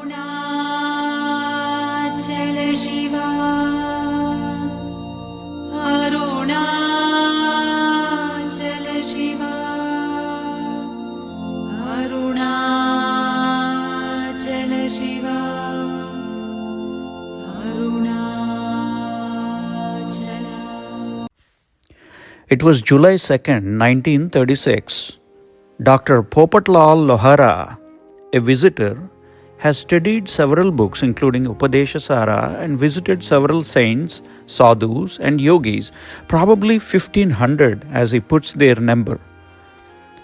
Arunachala Shiva, Arunachala Shiva, Arunachala Shiva, Arunachala. It was July 2nd, 1936. Dr. Popatlal Lohara, a visitor, has studied several books including Upadeshasara and visited several saints, sadhus and yogis, probably 1500 as he puts their number.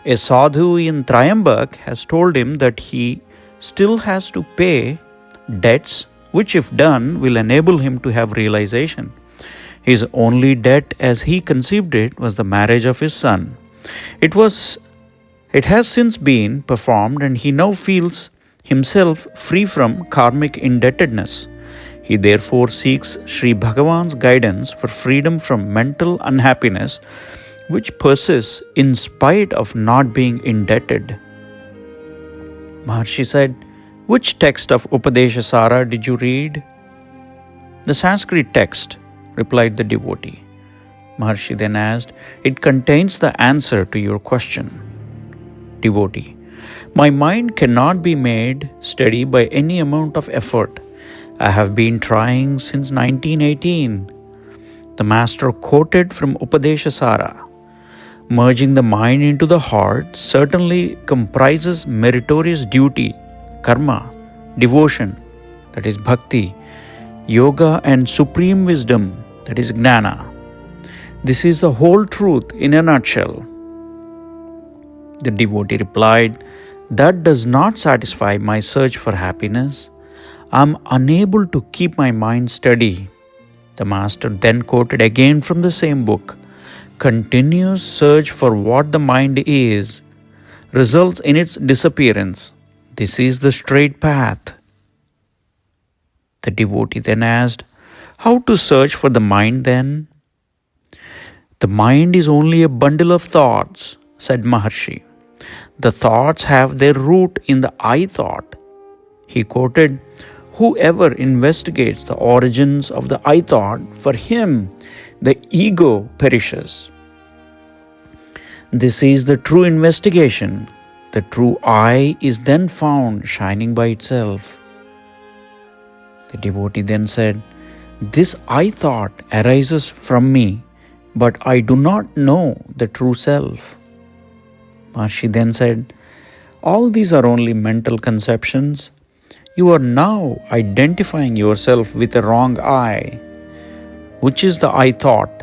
A sadhu in Trayambak has told him that he still has to pay debts which if done will enable him to have realization. His only debt as he conceived it was the marriage of his son. It has since been performed and he now feels himself free from karmic indebtedness. He therefore seeks Sri Bhagavan's guidance for freedom from mental unhappiness which persists in spite of not being indebted. Maharshi said, "Which text of Upadeshasara did you read?" "The Sanskrit text," replied the devotee. Maharshi then asked, "It contains the answer to your question." Devotee: "My mind cannot be made steady by any amount of effort. I have been trying since 1918. The master quoted from Upadeshasara. Merging the mind into the heart certainly comprises meritorious duty, karma, devotion, that is bhakti, yoga and supreme wisdom, that is gnana. This is the whole truth in a nutshell." The devotee replied, "That does not satisfy my search for happiness. I am unable to keep my mind steady." The master then quoted again from the same book, "Continuous search for what the mind is results in its disappearance. This is the straight path." The devotee then asked, "How to search for the mind then?" "The mind is only a bundle of thoughts," said Maharshi. "The thoughts have their root in the I thought." He quoted, "Whoever investigates the origins of the I thought, for him the ego perishes. This is the true investigation. The true I is then found shining by itself." The devotee then said, "This I thought arises from me, but I do not know the true self." Maharshi then said, "All these are only mental conceptions. You are now identifying yourself with a wrong I. Which is the I thought?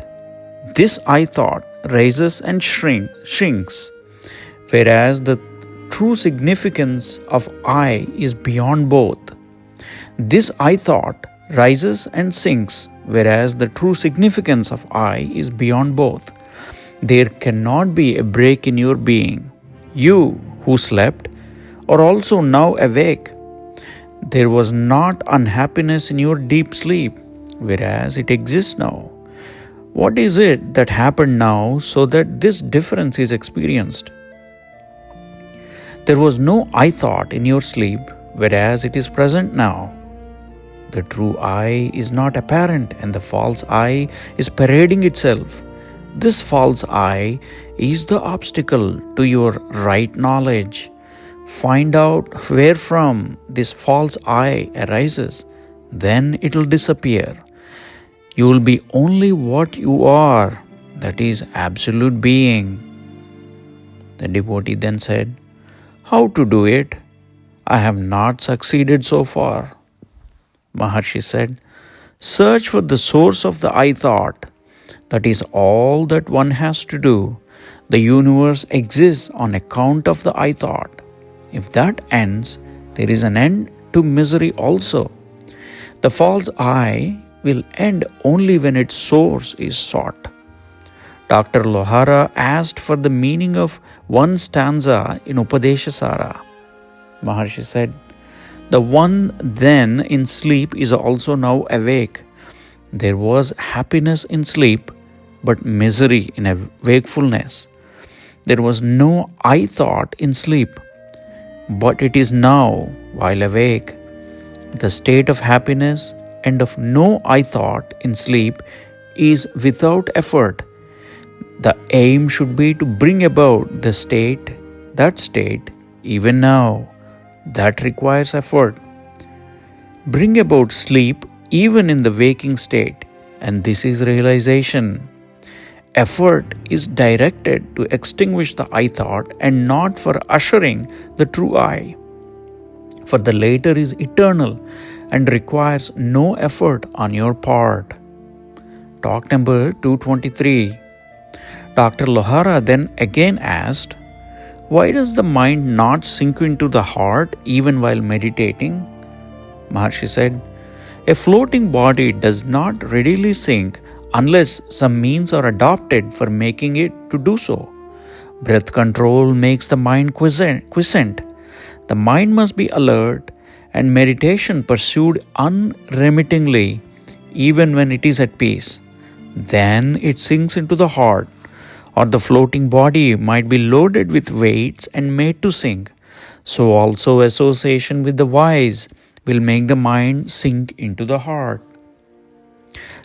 This I thought rises and shrinks, whereas the true significance of I is beyond both. This I thought rises and sinks, whereas the true significance of I is beyond both. There cannot be a break in your being. You, who slept, are also now awake. There was not unhappiness in your deep sleep, whereas it exists now. What is it that happened now so that this difference is experienced? There was no I thought in your sleep, whereas it is present now. The true I is not apparent and the false I is parading itself. This false I is the obstacle to your right knowledge. Find out where from this false I arises, then it will disappear. You will be only what you are, that is absolute being." The devotee then said, "How to do it? I have not succeeded so far." Maharshi said, "Search for the source of the I thought. That is all that one has to do. The universe exists on account of the I thought. If that ends, there is an end to misery also. The false I will end only when its source is sought." Dr. Lohara asked for the meaning of one stanza in Upadeshasara. Maharshi said, "The one then in sleep is also now awake. There was happiness in sleep, but misery in wakefulness. There was no I thought in sleep, but it is now while awake. The state of happiness and of no I thought in sleep is without effort. The aim should be to bring about that state, even now. That requires effort. Bring about sleep even in the waking state, and this is realization. Effort is directed to extinguish the I thought and not for ushering the true I. For the later is eternal and requires no effort on your part. Talk number 223. Dr. Lohara then again asked, why does the mind not sink into the heart even while meditating? Maharshi said, a floating body does not readily sink unless some means are adopted for making it to do so. Breath control makes the mind quiescent. The mind must be alert and meditation pursued unremittingly even when it is at peace. Then it sinks into the heart, or the floating body might be loaded with weights and made to sink. So also association with the wise will make the mind sink into the heart.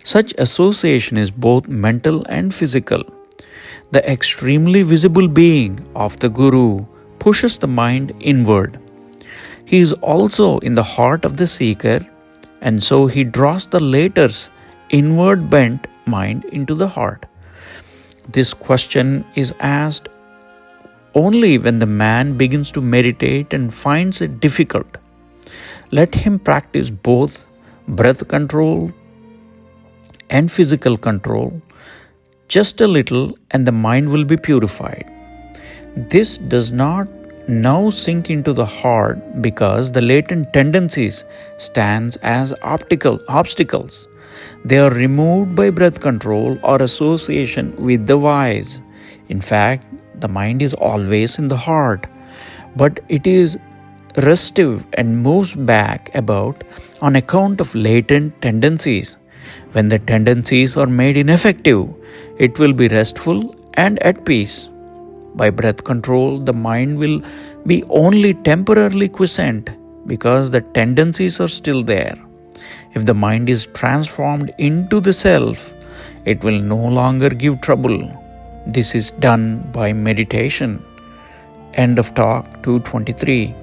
Such association is both mental and physical. The extremely visible being of the Guru pushes the mind inward. He is also in the heart of the seeker, and so he draws the later's inward bent mind into the heart. This question is asked only when the man begins to meditate and finds it difficult. Let him practice both breath control and physical control just a little, and the mind will be purified. This does not now sink into the heart because the latent tendencies stand as obstacles. They are removed by breath control or association with the wise. In fact, the mind is always in the heart, but it is restive and moves back about on account of latent tendencies. When the tendencies are made ineffective, it will be restful and at peace. By breath control, the mind will be only temporarily quiescent because the tendencies are still there. If the mind is transformed into the self, it will no longer give trouble. This is done by meditation. End of talk 223.